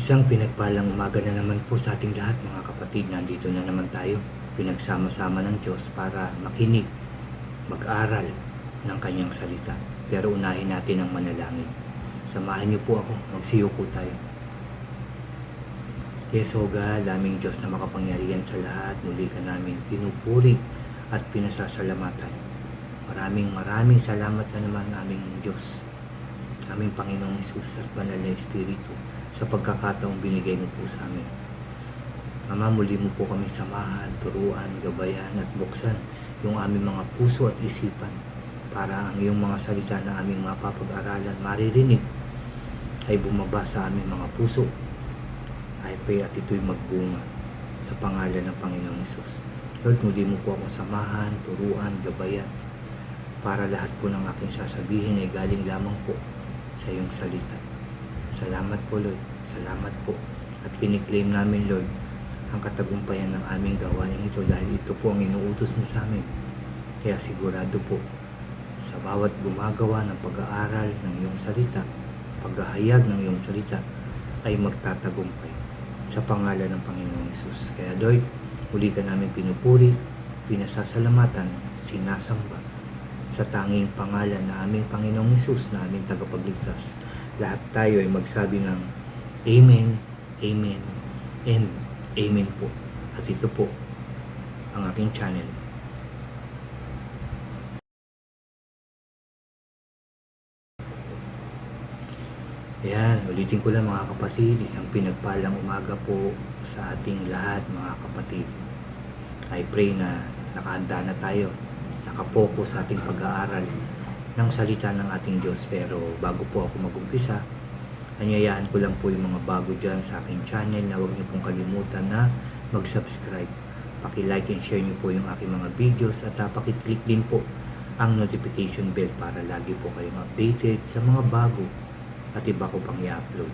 Isang pinagpalang umaga na naman po sa ating lahat mga kapatid. Nandito na naman tayo, pinagsama-sama ng Diyos para makinig, mag-aral ng Kanyang salita. Pero unahin natin ang manalangin. Samahan niyo po ako, magsiyuko tayo. Yes, O God, aming Diyos na makapangyarihan sa lahat, muli ka namin pinupuri at pinasasalamatan. Maraming salamat na naman aming Diyos, aming Panginoong Hesus at Banal na Espiritu, sa pagkakataong binigay mo po sa amin. Ama, muli mo po kami samahan, turuan, gabayan at buksan yung aming mga puso at isipan para ang iyong mga salita na aming mapapag-aralan, maririnig, ay bumaba sa aming mga puso. I pray at ito'y magbunga sa pangalan ng Panginoong Hesus. Lord, muli mo po akong samahan, turuan, gabayan para lahat po ng aking sasabihin ay galing lamang po sa iyong salita. Salamat po, Lord. Salamat po. At kiniklaim namin, Lord, ang katagumpayan ng aming gawain ito dahil ito po ang inuutos mo sa amin. Kaya sigurado po, sa bawat gumagawa ng pag-aaral ng iyong salita, paghahayag ng iyong salita, ay magtatagumpay sa pangalan ng Panginoong Hesus. Kaya, Lord, muli ka namin pinupuri, pinasasalamatan, sinasamba sa tanging pangalan na aming Panginoong Hesus na aming tagapagligtas. Lahat tayo ay magsabi ng Amen, Amen, and Amen po. At ito po ang aking channel. Ayan, ulitin ko lang mga kapatid, isang pinagpalang umaga po sa ating lahat mga kapatid. I pray na nakahanda na tayo, nakapokus sa ating pag-aaral ng salita ng ating Diyos. Pero bago po ako mag-umpisa, anyayaan ko lang po yung mga bago dyan sa aking channel na huwag niyo pong kalimutan na mag-subscribe. Paki-like and share niyo po yung aking mga videos at paki-click din po ang notification bell para lagi po kayong updated sa mga bago at iba ko pang i-upload.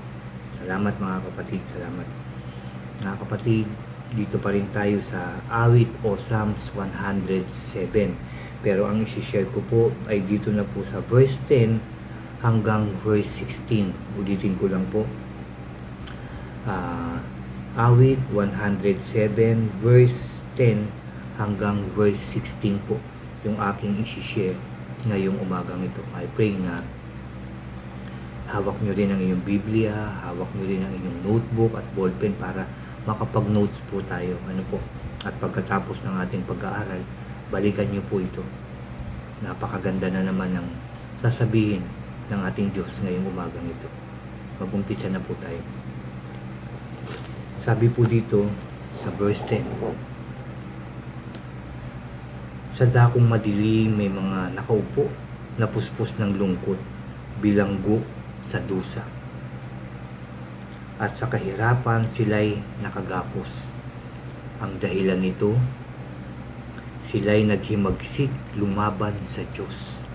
Salamat mga kapatid, salamat. Mga kapatid, dito pa rin tayo sa awit o Psalms 107. Pero ang isi-share ko po ay dito na po sa verse 10 hanggang verse 16. Ulitin ko lang po. Awit 107 verse 10 hanggang verse 16 po yung aking isi-share ngayong umagang ito. I pray na hawak nyo rin ang inyong Biblia, hawak nyo rin ang inyong notebook at ballpen para makapag-notes po tayo. Ano po? At pagkatapos ng ating pag-aaral, balikan nyo po ito. Napakaganda na naman ang sasabihin ng ating Diyos ngayong umagang ito. Mag-umpisa na po tayo. Sabi po dito sa verse 10, sa dakong madilim may mga nakaupo na puspos ng lungkot, bilanggo sa dusa. At sa kahirapan sila'y nakagapos. Ang dahilan nito, sila'y naghimagsik lumaban sa Diyos.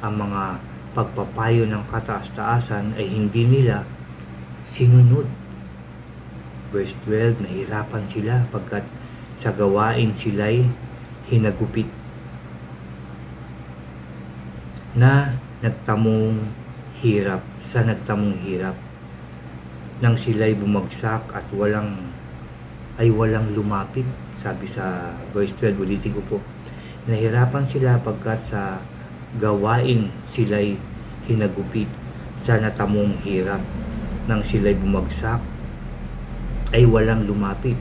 Ang mga pagpapayo ng kataas-taasan ay hindi nila sinunod. Verse 12, nahirapan sila pagkat sa gawain sila'y hinagupit na nagtamong hirap, sa nagtamong hirap nang sila'y bumagsak at walang lumapit. Sabi sa verse 12, ulitin ko po, nahirapan sila pagkat sa gawain sila'y hinagupit, sa natamong hirap nang sila'y bumagsak ay walang lumapit.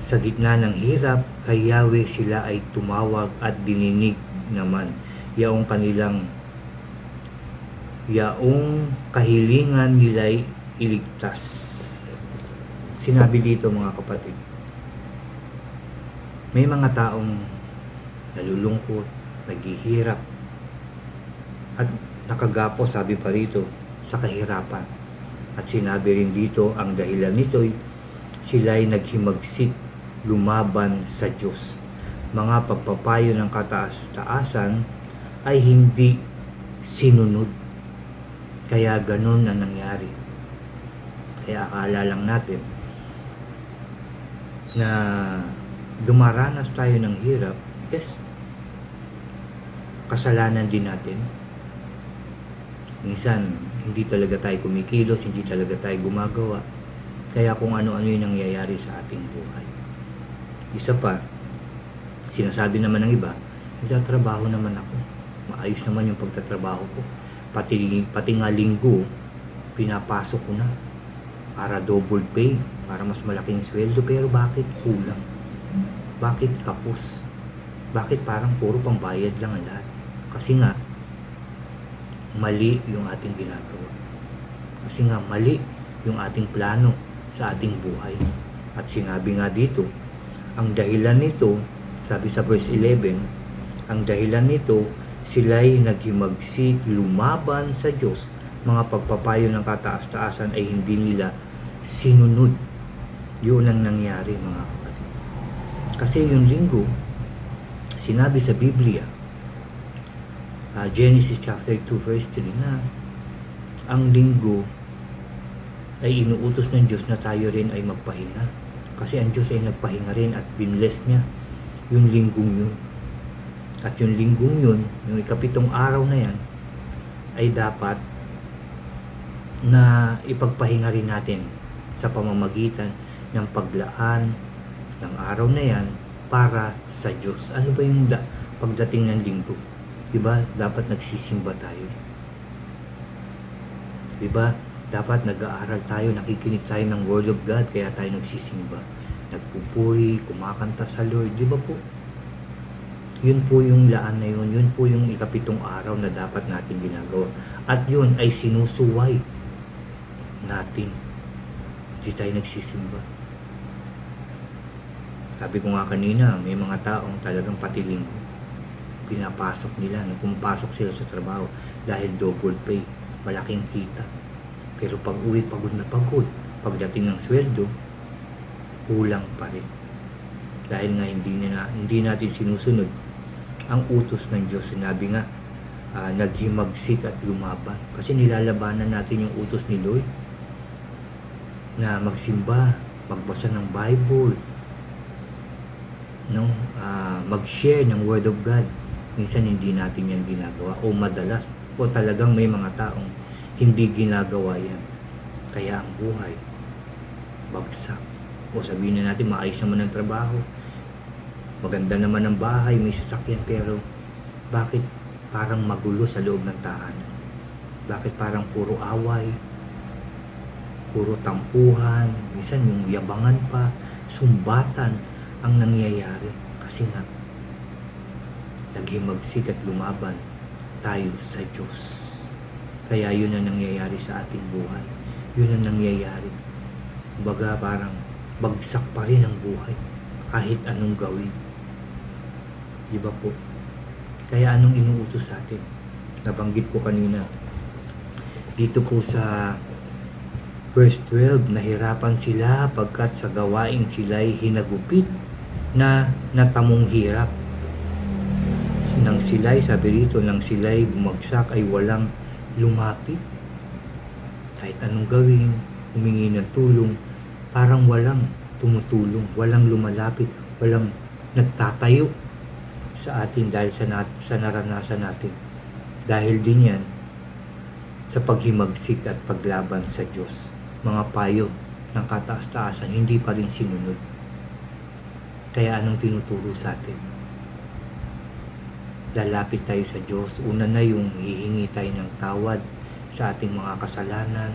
Sa gitna ng hirap, kay Yahweh sila ay tumawag at dininig naman yaong kahilingan nila'y iligtas. Sinabi dito mga kapatid, may mga taong nalulungkot, naghihirap at nakagapo, sabi pa rito, sa kahirapan. At sinabi rin dito, ang dahilan nito'y sila'y naghimagsik lumaban sa Diyos. Mga pagpapayo ng kataas-taasan ay hindi sinunod. Kaya ganun na nangyari. Kaya akala lang natin na dumaranas tayo ng hirap, yes, kasalanan din natin. Minsan, Hindi talaga tayo kumikilos, hindi talaga tayo gumagawa. Kaya kung ano-ano yung nangyayari sa ating buhay. Isa pa, sinasabi naman ng iba, nagtatrabaho naman ako. Maayos naman yung pagtatrabaho ko. Pati nga linggo, pinapasok ko na para double pay, para mas malaking sweldo. Pero bakit kulang? Bakit kapos? Bakit parang puro pambayad lang ang lahat? Kasi nga, mali yung ating ginagawa. Kasi nga, mali yung ating plano sa ating buhay. At sinabi nga dito, ang dahilan nito, sabi sa verse 11, ang dahilan nito, sila'y naghimagsik, lumaban sa Diyos. Mga pagpapayo ng kataas-taasan ay hindi nila sinunod. Yun ang nangyari, mga kapatid. Kasi yung linggo, sinabi sa Biblia, Genesis chapter 2 verse 3, na ang linggo ay inuutos ng Diyos na tayo rin ay magpahinga. Kasi ang Diyos ay nagpahinga rin at binless niya yung linggong yun. At yung linggong yun, yung ikapitong araw na yan, ay dapat na ipagpahinga rin natin sa pamamagitan ng paglaan ng araw na yan para sa Diyos. Ano ba yung pagdating ng linggo? Diba? Dapat nagsisimba tayo. Diba? Dapat nag-aaral tayo, nakikinig tayo ng Word of God, kaya tayo nagsisimba. Nagpupuri, kumakanta sa Lord. Diba po? Yun po yung laan na yun. Yun po yung ikapitong araw na dapat natin ginagawa. At yun ay sinusuway natin. Hindi tayo nagsisimba. Sabi ko nga kanina, may mga taong talagang pati linggo pinapasok nila. Nung pumapasok sila sa trabaho dahil double pay, malaking kita. Pero pag uwi, pagod na pagod. Pagdating ng sweldo, kulang pa rin. Dahil nga hindi natin sinusunod ang utos ng Diyos. Sinabi nga, naghimagsik at lumaban. Kasi nilalabanan natin yung utos ni Lord na magsimba, magbasa ng Bible, no? Mag-share ng Word of God. Minsan hindi natin yan ginagawa o madalas o talagang may mga taong hindi ginagawa yan. Kaya ang buhay bagsak. O sabihin na natin, maayos naman ang trabaho, maganda naman ang bahay, may sasakyan, pero bakit parang magulo sa loob ng tahanan? Bakit parang puro away, puro tampuhan, minsan yung yabangan pa, sumbatan ang nangyayari? Kasi nga, naghimagsik at lumaban tayo sa Diyos. Kaya yun ang nangyayari sa ating buhay. Yun ang nangyayari. Baga parang bagsak pa rin ang buhay kahit anong gawin. Di ba po? Kaya anong inuutos sa atin? Nabanggit ko kanina. Dito po sa verse 12, nahirapan sila pagkat sa gawain sila'y hinagupit na natamong hirap. Nang sila'y, sabi rito, nang sila'y bumagsak ay walang lumapit. Kahit anong gawin, humingi ng tulong, parang walang tumutulong, walang lumalapit, walang nagtatayo sa atin dahil sa naranasan natin. Dahil din yan sa paghimagsik at paglaban sa Diyos. Mga payo ng kataas-taasan, hindi pa rin sinunod. Kaya anong tinuturo sa atin? Lalapit tayo sa Diyos. Una na yung hihingi tayo ng tawad sa ating mga kasalanan,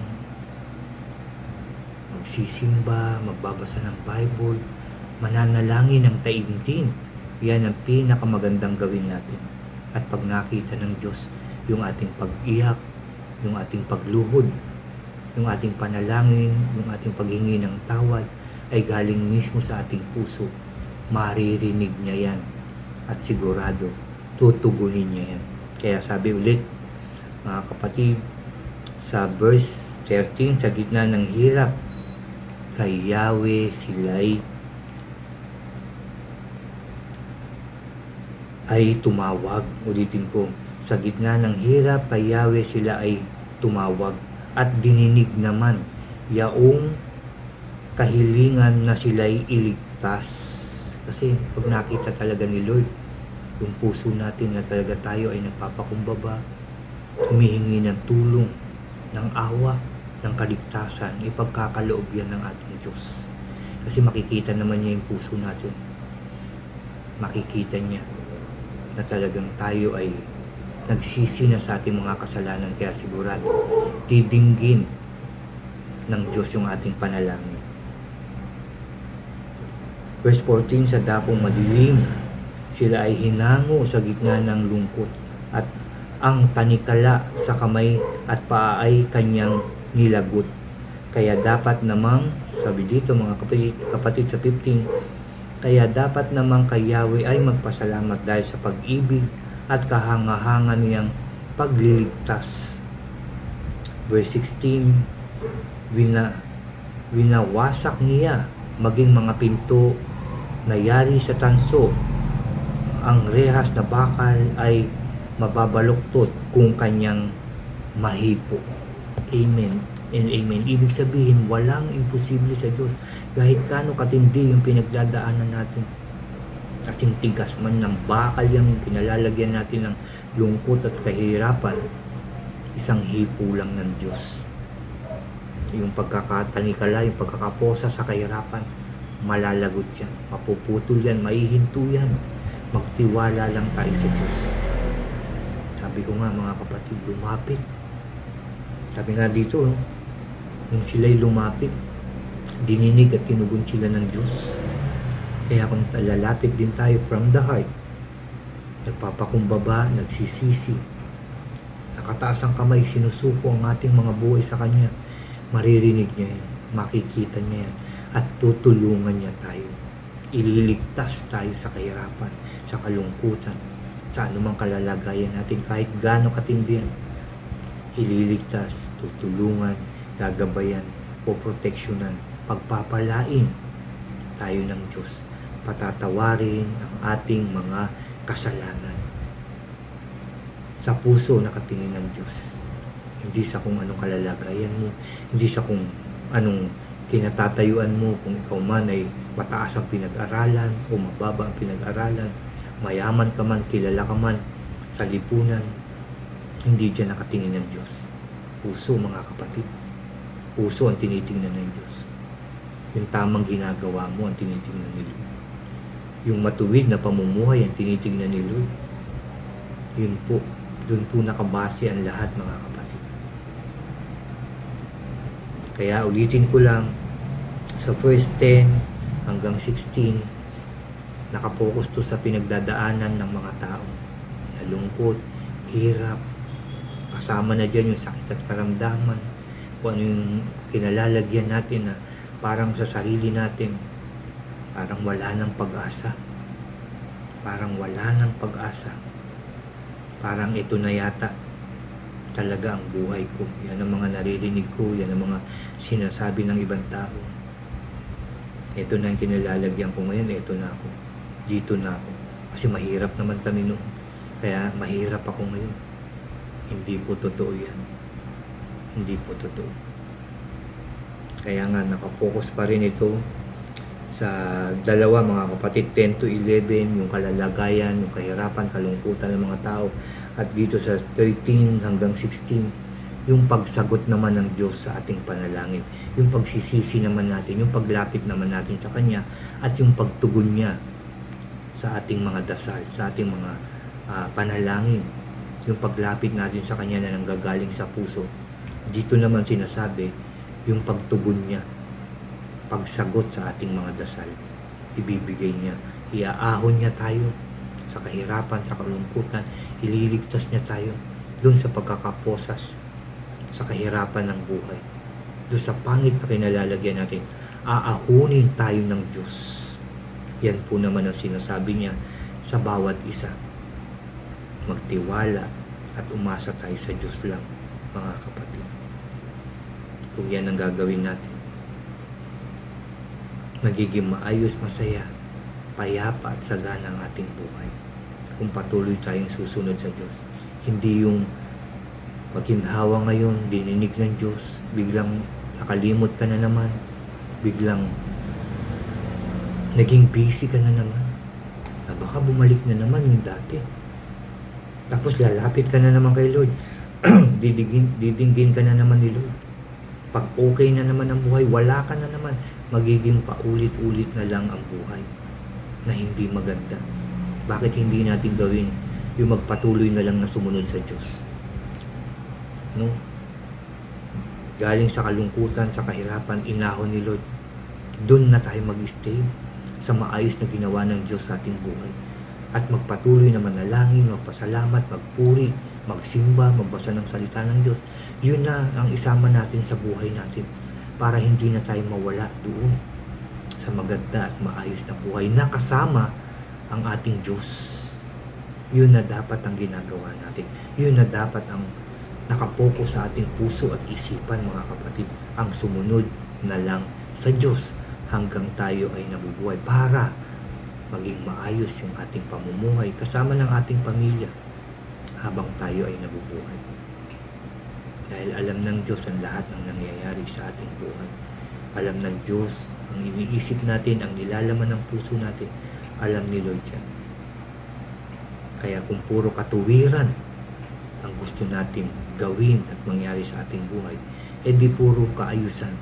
magsisimba, magbabasa ng Bible, mananalangin ng taimtim. Yan ang pinakamagandang gawin natin. At pag nakita ng Diyos yung ating pag-iyak, yung ating pagluhod, yung ating panalangin, yung ating paghingi ng tawad ay galing mismo sa ating puso, maririnig niya yan at sigurado tutugunin niya yan. Kaya sabi ulit, mga kapatid, sa verse 13, sa gitna ng hirap, kay Yahweh sila'y ay tumawag. Ulitin ko, sa gitna ng hirap, kay Yahweh sila ay tumawag at dininig naman yaong kahilingan na sila'y iligtas. Kasi pag nakita talaga ni Lord yung puso natin na talaga tayo ay nagpapakumbaba, humihingi ng tulong, ng awa, ng kaligtasan, ipagkakaloob yan ng ating Diyos. Kasi makikita naman niya yung puso natin. Makikita niya na talagang tayo ay nagsisi na sa ating mga kasalanan, kaya sigurado didinggin ng Diyos yung ating panalangin. Verse 14, sa dakong madilim, sila ay hinango sa gitna ng lungkot, at ang tanikala sa kamay at paa ay kanyang nilagot. Kaya dapat namang, sabi dito mga kapatid sa 15, kaya dapat namang kay Yahweh ay magpasalamat dahil sa pag-ibig at kahanga-hanga niyang pagliligtas. Verse 16, winawasak niya maging mga pinto na yari sa tanso. Ang rehas na bakal ay mababaluktot kung kanyang mahipo. Amen and amen. Ibig sabihin, walang imposible sa Diyos. Kahit kano katindi yung pinagdadaanan natin. Kasing tigas man ng bakal yung pinalalagyan natin ng lungkot at kahirapan, isang hipo lang ng Diyos. Yung pagkakatanikala, yung pagkakaposa sa kahirapan, malalagot yan, mapuputol yan, maihinto yan. Magtiwala lang tayo sa Diyos. Sabi ko nga mga kapatid, lumapit. Sabi nga dito, nung sila'y lumapit, dininig at tinugon sila ng Diyos. Kaya kung lalapit din tayo from the heart, nagpapakumbaba, nagsisisi, nakataas ang kamay, sinusuko ang ating mga buhay sa Kanya, maririnig niya yan, makikita niya yan, at tutulungan niya tayo. Ililigtas tayo sa kahirapan, sa kalungkutan, sa anumang kalalagayan natin, kahit gaano katindi yan. Ililigtas, tutulungan, gagabayan, poproteksyonan, pagpapalain tayo ng Diyos. Patatawarin ang ating mga kasalanan. Sa puso nakatingin ng Diyos. Hindi sa kung anong kalalagayan mo, hindi sa kung anong kinatatayuan mo, kung ikaw man ay mataas ang pinag-aralan o mababa ang pinag-aralan, mayaman ka man, kilala ka man sa lipunan, hindi dyan nakatingin ng Diyos. Puso mga kapatid. Puso ang tinitingnan ng Diyos. Yung tamang ginagawa mo ang tinitingnan ni Lord. Yung matuwid na pamumuhay ang tinitingnan ni Lord. Yun po, dun po nakabase ang lahat mga kapatid. Kaya ulitin ko lang, sa verse 10 hanggang 16, nakapokus to sa pinagdadaanan ng mga tao. Nalungkot, hirap, kasama na dyan yung sakit at karamdaman, kung ano yung kinalalagyan natin na parang sa sarili natin, parang wala ng pag-asa. Parang wala ng pag-asa. Parang ito na yata talaga ang buhay ko. Yan ang mga naririnig ko, yan ang mga sinasabi ng ibang tao. Ito na yung kinalalagyan ko ngayon, ito na ako. Dito na ako. Kasi mahirap naman kami noon. Kaya mahirap ako ngayon. Hindi po totoo yan. Hindi po totoo. Kaya nga nakapokus pa rin ito sa dalawa mga kapatid, 10 to 11, yung kalalagayan, yung kahirapan, kalungkutan ng mga tao. At dito sa 13 hanggang 16, yung pagsagot naman ng Diyos sa ating panalangin, yung pagsisisi naman natin, yung paglapit naman natin sa Kanya, at yung pagtugon niya sa ating mga dasal, sa ating mga panalangin, yung paglapit natin sa Kanya na nanggagaling sa puso. Dito naman sinasabi, yung pagtugon niya, pagsagot sa ating mga dasal, ibibigay niya, iaahon niya tayo sa kahirapan, sa kalungkutan, ililigtas niya tayo doon sa pagkakaposas, sa kahirapan ng buhay, doon sa pangit na kinalalagyan natin, aahunin tayo ng Diyos. Yan po naman ang sinasabi niya sa bawat isa. Magtiwala at umasa tayo sa Diyos lang, mga kapatid. Kung yan ang gagawin natin, magiging maayos, masaya, payapa at sagana ang ating buhay. Kung patuloy tayong susunod sa Diyos. Hindi yung maginhawa ngayon, dininig ng Diyos, biglang nakalimot ka na naman, biglang naging busy ka na naman, na baka bumalik na naman yung dati. Tapos lalapit ka na naman kay Lord, didinggin ka na naman ni Lord. Pag okay na naman ang buhay, wala ka na naman, magiging paulit-ulit na lang ang buhay na hindi maganda. Bakit hindi natin gawin yung magpatuloy na lang na sumunod sa Diyos? No? Galing sa kalungkutan, sa kahirapan, inahon ni Lord. Doon na tayo mag-stay sa maayos na ginawa ng Diyos sa ating buhay. At magpatuloy na manalangin, magpasalamat, magpuri, magsimba, magbasa ng salita ng Diyos. Yun na ang isama natin sa buhay natin para hindi na tayo mawala doon sa maganda at maayos na buhay na kasama ang ating Diyos. Yun na dapat ang ginagawa natin. Yun na dapat ang nakapokus sa ating puso at isipan, mga kapatid, ang sumunod na lang sa Diyos hanggang tayo ay nabubuhay para maging maayos yung ating pamumuhay kasama ng ating pamilya habang tayo ay nabubuhay. Dahil alam ng Diyos ang lahat ng nangyayari sa ating buhay. Alam ng Diyos ang iniisip natin, ang nilalaman ng puso natin. Alam ni Lord yan. Kaya kung puro katuwiran ang gusto natin gawin at mangyari sa ating buhay, di puro kaayusan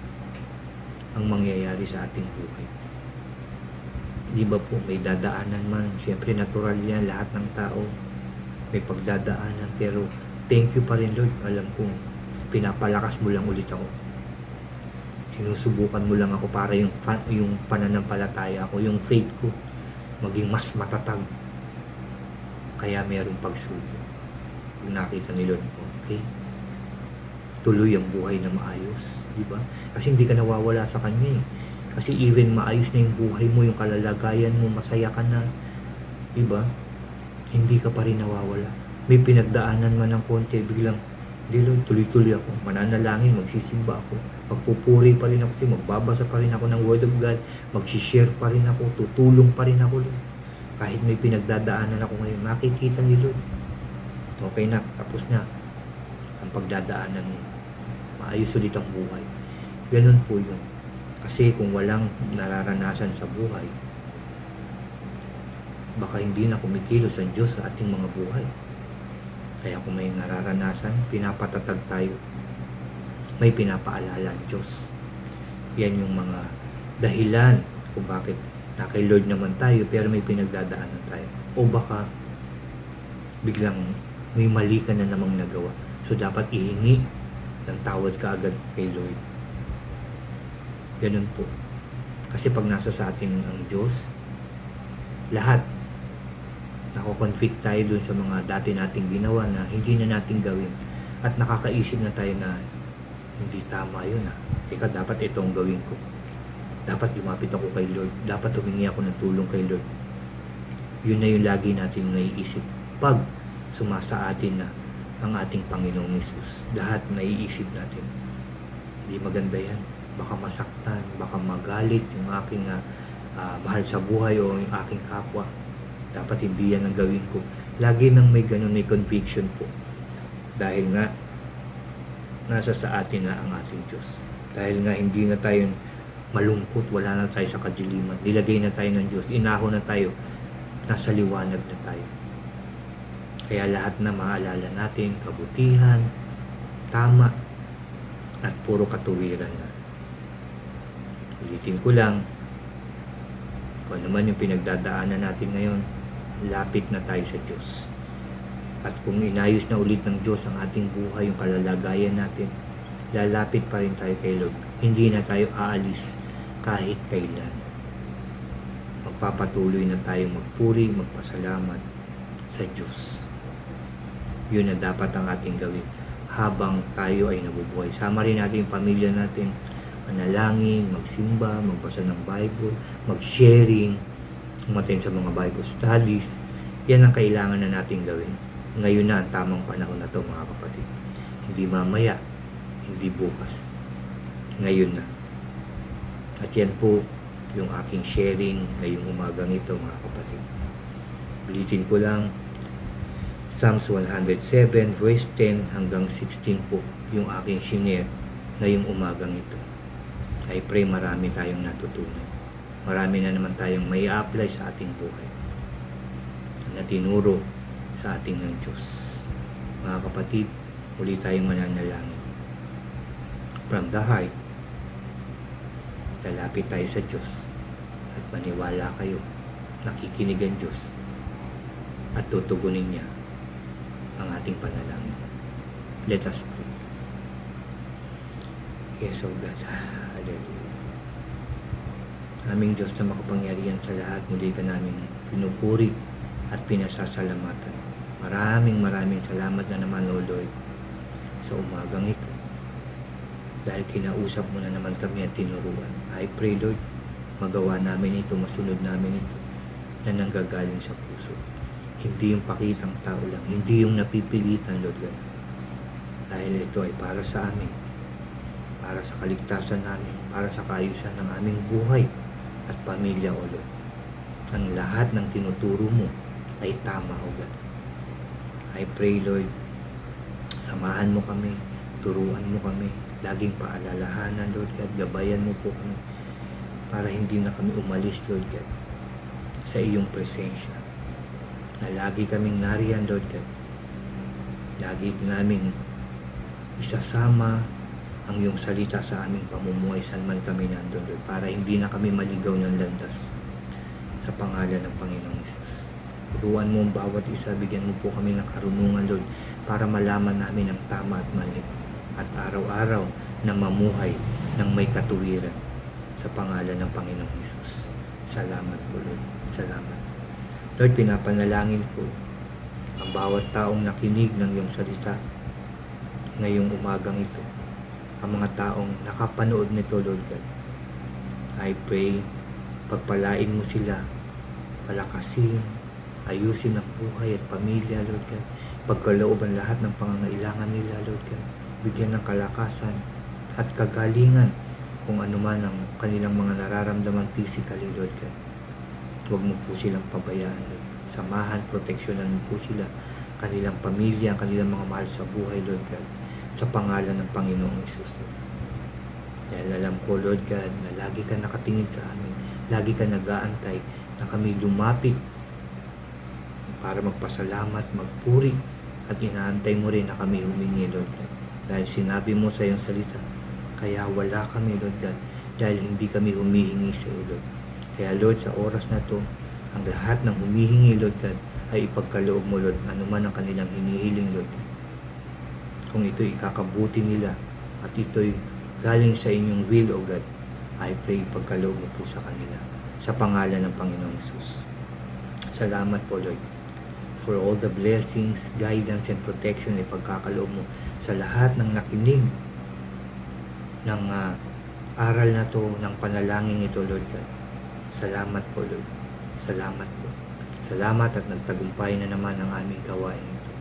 ang mangyayari sa ating buhay. Di ba po, may dadaanan man. Siyempre, natural yan. Lahat ng tao may pagdadaanan. Pero, thank you pa rin, Lord. Alam kong pinapalakas mo lang ulit ako. Sinusubukan mo lang ako para yung pananampalataya ko, yung faith ko, maging mas matatag. Kaya mayroong pagsubok. Kung nakita ni Lord, okay, tuloy ang buhay na maayos. Di ba? Kasi hindi ka nawawala sa Kanya eh. Kasi even maayos na yung buhay mo, yung kalalagayan mo, masaya ka na, di ba? Hindi ka pa rin nawawala. May pinagdaanan man ng konti, biglang, di Lord, tuloy-tuloy ako. Mananalangin, magsisimba ako. Magpupuri pa rin ako kasi magbabasa pa rin ako ng Word of God. Mag-share pa rin ako, tutulong pa rin ako, Lord. Kahit may pinagdadaanan ako ngayon, makikita ni Lord. Okay na, tapos na ang pagdadaanan mo. Maayos ulit ang buhay. Ganun po yun. Kasi kung walang nararanasan sa buhay, baka hindi na kumikilos ang Diyos sa ating mga buhay. Kaya kung may nararanasan, pinapatatag tayo. May pinapaalala ang Diyos. Yan yung mga dahilan kung bakit na kay Lord naman tayo pero may pinagdadaanan tayo. O baka biglang may mali ka na namang nagawa. So dapat ihingi ng tawad ka agad kay Lord. Ganun po. Kasi pag nasa sa atin ang Diyos, lahat, nako-convict tayo dun sa mga dati nating ginawa na hindi na natin gawin. At nakakaisip na tayo na hindi tama yun ah. Teka, dapat ito ang gawin ko. Dapat lumapit ako kay Lord. Dapat humingi ako ng tulong kay Lord. Yun na yung lagi natin naiisip. Pag sumasa atin na ang ating Panginoong Hesus, lahat naiisip natin. Hindi maganda yan. Baka masaktan, baka magalit yung aking mahal sa buhay o yung aking kapwa. Dapat hindi yan ang gawin ko. Lagi nang may ganun, may conviction po. Dahil nga, nasa sa atin na ang ating Diyos. Dahil nga hindi na tayo malungkot, wala na tayo sa kadiliman. Nilagay na tayo ng Diyos, inaho na tayo, nasa liwanag na tayo. Kaya lahat na maalala natin, kabutihan, tama, at puro katuwiran na. Ulitin ko lang, kung ano man yung pinagdadaanan natin ngayon, lapit na tayo sa Diyos. At kung inayos na ulit ng Diyos ang ating buhay, yung kalalagayan natin, lalapit pa rin tayo kay Lord. Hindi na tayo aalis kahit kailan. Magpapatuloy na tayo magpuri, magpasalamat sa Diyos. Yun na dapat ang ating gawin habang tayo ay nabubuhay. Sama rin natin yung pamilya natin, manalangin, magsimba, magbasa ng Bible, mag-sharing, umattend sa mga Bible studies. Yan ang kailangan na natin gawin. Ngayon na ang tamang panahon na to, mga kapatid. Hindi mamaya, hindi bukas. Ngayon na. At yan po yung aking sharing ngayong umagang ito, mga kapatid. Ulitin ko lang, Psalms 107, verse 10 hanggang 16 po yung aking share ngayong umagang ito. I pray marami tayong natutunan. Marami na naman tayong may apply sa ating buhay na tinuro sa ating ng Diyos. Mga kapatid, Muli tayong mananalangin. From the heart, lalapit tayo sa Diyos at maniwala kayo, nakikinig ang Diyos at tutugunin niya ang ating panalangin. Let us pray. Yes, O God. Hallelujah. Aming Diyos na makapangyarihan sa lahat, muli ka namin pinupuri at pinasasalamatan. Maraming salamat na naman, O Lord, sa umagang ito. Dahil kinausap mo na naman kami at tinuruan. I pray, Lord, magawa namin ito, masunod namin ito, na nanggagaling sa puso. Hindi yung pakitang tao lang, hindi yung napipilitan, Lord God. Dahil ito ay para sa amin, para sa kaligtasan namin, para sa kaayusan ng aming buhay at pamilya, O Lord. Ang lahat ng tinuturo mo ay tama, O God. I pray, Lord, samahan mo kami, turuan mo kami, laging paalalahanan, Lord God, gabayan mo po kami para hindi na kami umalis, Lord God, sa iyong presensya. Na lagi kaming nariyan, Lord God. Lagi naming isasama ang iyong salita sa aming pamumuhay saan man kami nandun, Lord, para hindi na kami maligaw ng landas sa pangalan ng Panginoong Hesus. Turuan mo ang bawat isa, bigyan mo po kami ng karunungan, Lord, para malaman namin ang tama at mali at araw-araw na mamuhay ng may katuwiran sa pangalan ng Panginoong Hesus. Salamat po, Lord. Salamat. Lord, pinapanalangin ko ang bawat taong nakinig ng iyong salita ngayong umagang ito. Ang mga taong nakapanood nito, Lord God. I pray, pagpalain mo sila, palakasin, ayusin ang buhay at pamilya, Lord God. Pagkalooban lahat ng pangangailangan nila, Lord God. Bigyan ng kalakasan at kagalingan kung anuman ang kanilang mga nararamdaman physically, Lord God. Huwag mo po silang pabayaan, Lord. Samahan, proteksyonan mo po sila, kanilang pamilya, kanilang mga mahal sa buhay, Lord God, sa pangalan ng Panginoong Hesus, Lord. Dahil alam ko, Lord God, na lagi ka nakatingin sa amin, lagi ka nag-aantay na kami lumapit para magpasalamat, magpuri, at inaantay mo rin na kami humingi, Lord God. Dahil sinabi mo sa iyong salita, kaya wala kami, Lord God, dahil hindi kami humihingi sa iyo, Lord. Kaya, Lord, sa oras na to, ang lahat ng humihingi, Lord God, ay ipagkaloob mo, Lord, anuman ang kanilang hinihiling, Lord. Kung ito'y ikakabuti nila at ito'y galing sa inyong will, O God, I pray ipagkaloob mo po sa kanila sa pangalan ng Panginoong Hesus. Salamat po, Lord, for all the blessings, guidance, and protection na ipagkakaloob mo sa lahat ng nakinig ng aral na to, ng panalangin ito, Lord God. Salamat po, Lord. Salamat po. Salamat at nagtagumpay na naman ang aming gawain ito.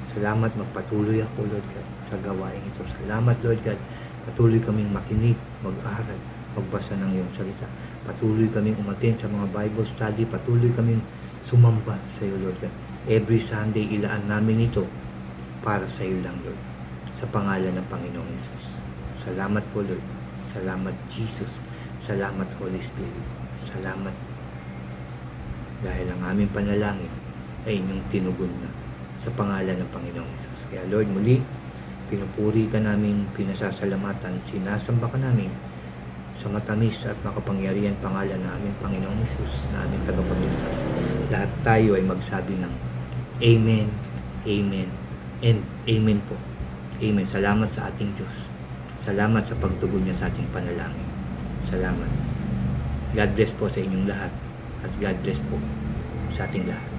Salamat, magpatuloy ako, Lord God, sa gawain ito. Salamat, Lord God, patuloy kaming makinig, mag-aral, magbasa ng iyong salita. Patuloy kaming umattend sa mga Bible study. Patuloy kaming sumamba sa iyo, Lord God. Every Sunday, ilaan namin ito para sa iyo lang, Lord. Sa pangalan ng Panginoong Hesus. Salamat po, Lord. Salamat, Jesus. Salamat, Holy Spirit. Salamat. Dahil ang aming panalangin ay inyong tinugon na sa pangalan ng Panginoong Hesus. Kaya, Lord, muli, pinupuri ka namin, pinasasalamatan, sinasamba ka namin sa matamis at makapangyarihan pangalan ng aming Panginoong Hesus, na aming tagapagligtas. Lahat tayo ay magsabi ng Amen, Amen, and Amen po. Amen. Salamat sa ating Diyos. Salamat sa pagtugon niya sa ating panalangin. Salamat. God bless po sa inyong lahat, at God bless po sa ating lahat.